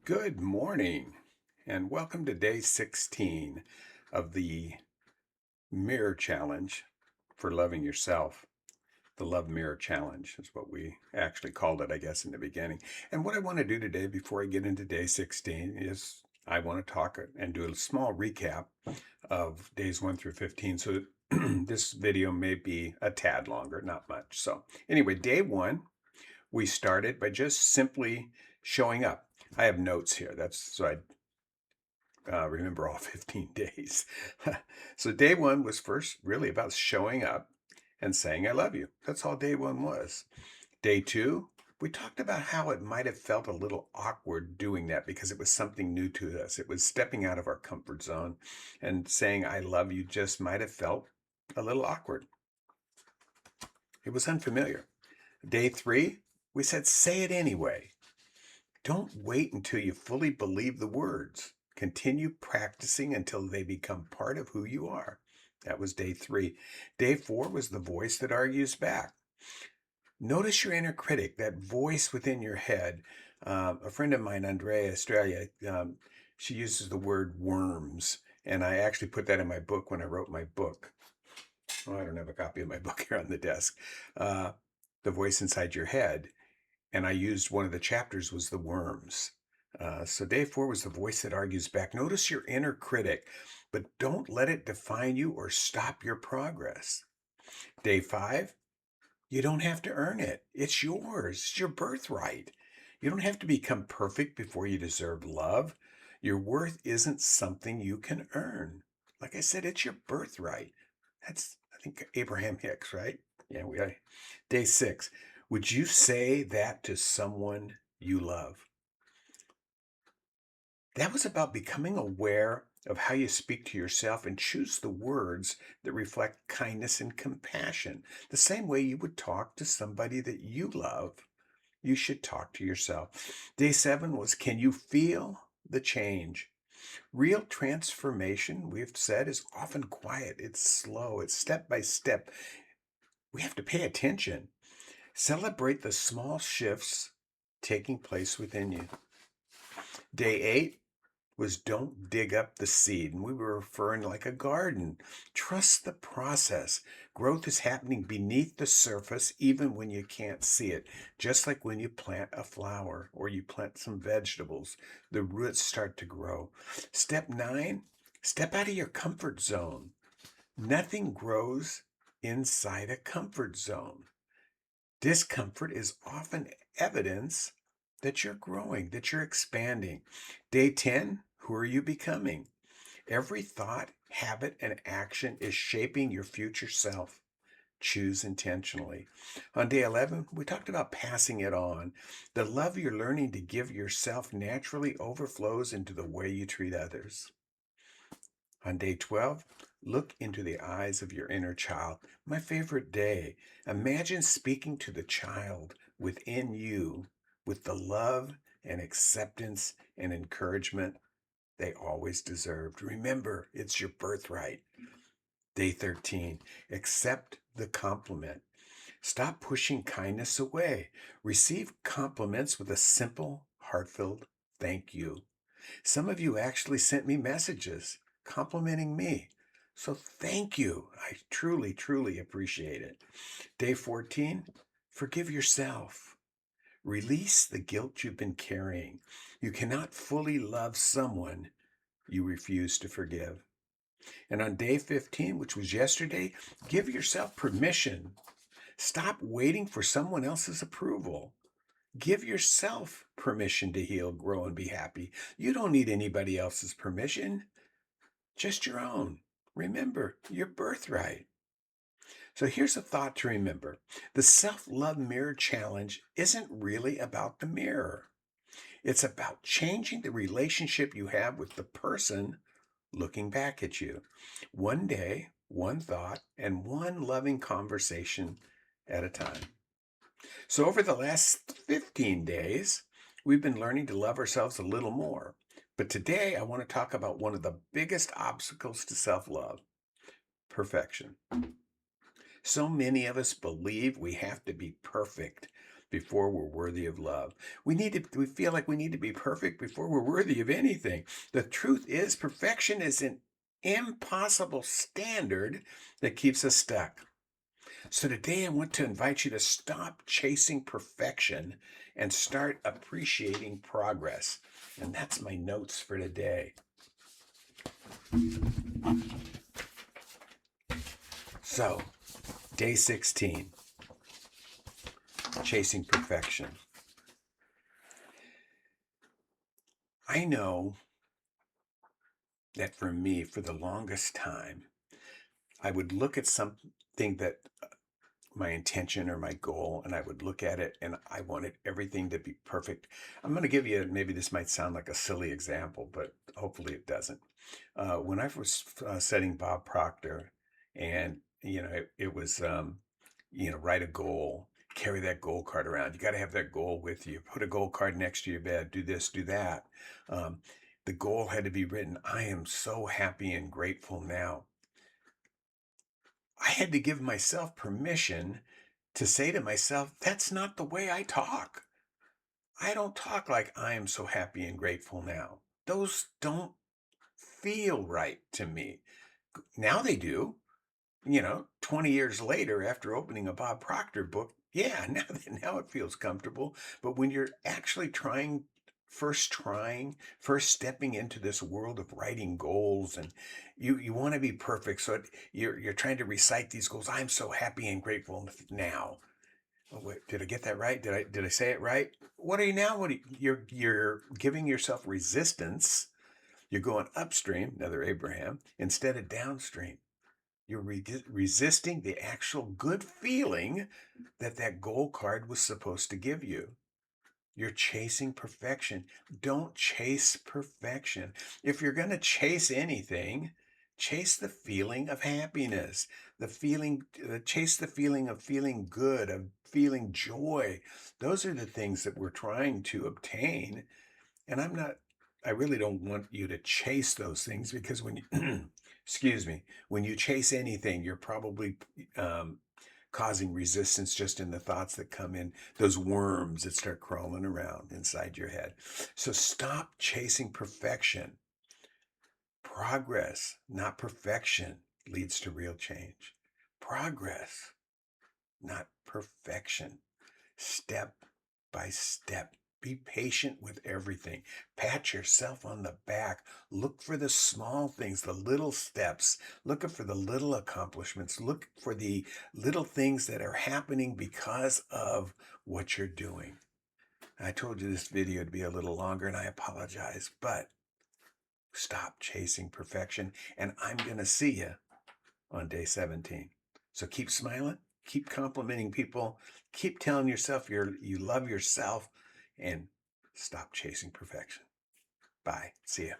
Good morning, and welcome to day 16 of the Mirror Challenge for Loving Yourself. The Love Mirror Challenge is what we actually called it, I guess, in the beginning. And what I want to do today, before I get into day 16, is I want to talk and do a small recap of days 1 through 15. So this video may be a tad longer, not much. So, anyway, day 1, we started by just simply showing up. I have notes here. That's so I remember all 15 days. So day 1 was first really about showing up and saying, I love you. That's all day 1 was. Day 2, we talked about how it might have felt a little awkward doing that because it was something new to us. It was stepping out of our comfort zone, and saying, I love you just might have felt a little awkward. It was unfamiliar. Day 3, we said, say it anyway. Don't wait until you fully believe the words. Continue practicing until they become part of who you are. That was day 3. Day 4 was the voice that argues back. Notice your inner critic, that voice within your head. A friend of mine, Andrea Australia, she uses the word worms. And I actually put that in my book when I wrote my book. Oh, I don't have a copy of my book here on the desk. The voice inside your head. And I used one of the chapters was the worms. So day 4 was the voice that argues back. Notice your inner critic, but don't let it define you or stop your progress. Day 5, you don't have to earn it. It's yours. It's your birthright. You don't have to become perfect before you deserve love. Your worth isn't something you can earn. Like I said, it's your birthright. That's, I think, Abraham Hicks, right? Yeah, we are. Day 6, would you say that to someone you love? That was about becoming aware of how you speak to yourself and choose the words that reflect kindness and compassion. The same way you would talk to somebody that you love, you should talk to yourself. Day 7 was, can you feel the change? Real transformation, we've said, is often quiet. It's slow. It's step by step. We have to pay attention. Celebrate the small shifts taking place within you. Day 8 was don't dig up the seed. And we were referring like a garden. Trust the process. Growth is happening beneath the surface, even when you can't see it. Just like when you plant a flower or you plant some vegetables, the roots start to grow. Step 9, step out of your comfort zone. Nothing grows inside a comfort zone. Discomfort is often evidence that you're growing, that you're expanding. Day 10, who are you becoming? Every thought, habit, and action is shaping your future self. Choose intentionally. On day 11, we talked about passing it on. The love you're learning to give yourself naturally overflows into the way you treat others. On day 12, look into the eyes of your inner child. My favorite day. Imagine speaking to the child within you with the love and acceptance and encouragement they always deserved. Remember, it's your birthright. Day 13, accept the compliment. Stop pushing kindness away. Receive compliments with a simple, heartfelt thank you. Some of you actually sent me messages complimenting me. So thank you. I truly, truly appreciate it. Day 14, forgive yourself. Release the guilt you've been carrying. You cannot fully love someone you refuse to forgive. And on day 15, which was yesterday, give yourself permission. Stop waiting for someone else's approval. Give yourself permission to heal, grow, and be happy. You don't need anybody else's permission, just your own. Remember, your birthright. So here's a thought to remember. The self-love mirror challenge isn't really about the mirror. It's about changing the relationship you have with the person looking back at you. One day, one thought, and one loving conversation at a time. So over the last 15 days, we've been learning to love ourselves a little more. But today I want to talk about one of the biggest obstacles to self-love, perfection. So many of us believe we have to be perfect before we're worthy of love. We feel like we need to be perfect before we're worthy of anything. The truth is, perfection is an impossible standard that keeps us stuck. So today I want to invite you to stop chasing perfection and start appreciating progress. And that's my notes for today. So, day 16, chasing perfection. I know that for me, for the longest time, I would look at something that my intention or my goal, and I would look at it and I wanted everything to be perfect. I'm going to give you, maybe this might sound like a silly example, but hopefully it doesn't. When I was setting Bob Proctor, and it was, write a goal, carry that goal card around. You got to have that goal with you. Put a goal card next to your bed. Do this, do that. Um, the goal had to be written. I am so happy and grateful now. I had to give myself permission to say to myself, that's not the way I talk. I don't talk like I am so happy and grateful now. Those don't feel right to me. Now they do. 20 years later, after opening a Bob Proctor book, yeah, now it feels comfortable. But when you're actually first stepping into this world of writing goals, and you want to be perfect, so you're trying to recite these goals. I'm so happy and grateful now. Oh, wait, did I get that right? Did I say it right? What are you now? You're giving yourself resistance. You're going upstream, another Abraham, instead of downstream. You're resisting the actual good feeling that goal card was supposed to give you. You're chasing perfection. Don't chase perfection. If you're going to chase anything, chase the feeling of happiness, chase the feeling of feeling good, of feeling joy. Those are the things that we're trying to obtain. And I really don't want you to chase those things, because when you, excuse me, when you chase anything, you're probably causing resistance just in the thoughts that come in, those worms that start crawling around inside your head. So stop chasing perfection. Progress, not perfection, leads to real change. Progress, not perfection. Step by step. Be patient with everything. Pat yourself on the back. Look for the small things, the little steps. Look for the little accomplishments. Look for the little things that are happening because of what you're doing. I told you this video would be a little longer, and I apologize, but stop chasing perfection, and I'm going to see you on day 17. So keep smiling, keep complimenting people, keep telling yourself you love yourself, and stop chasing perfection. Bye. See ya.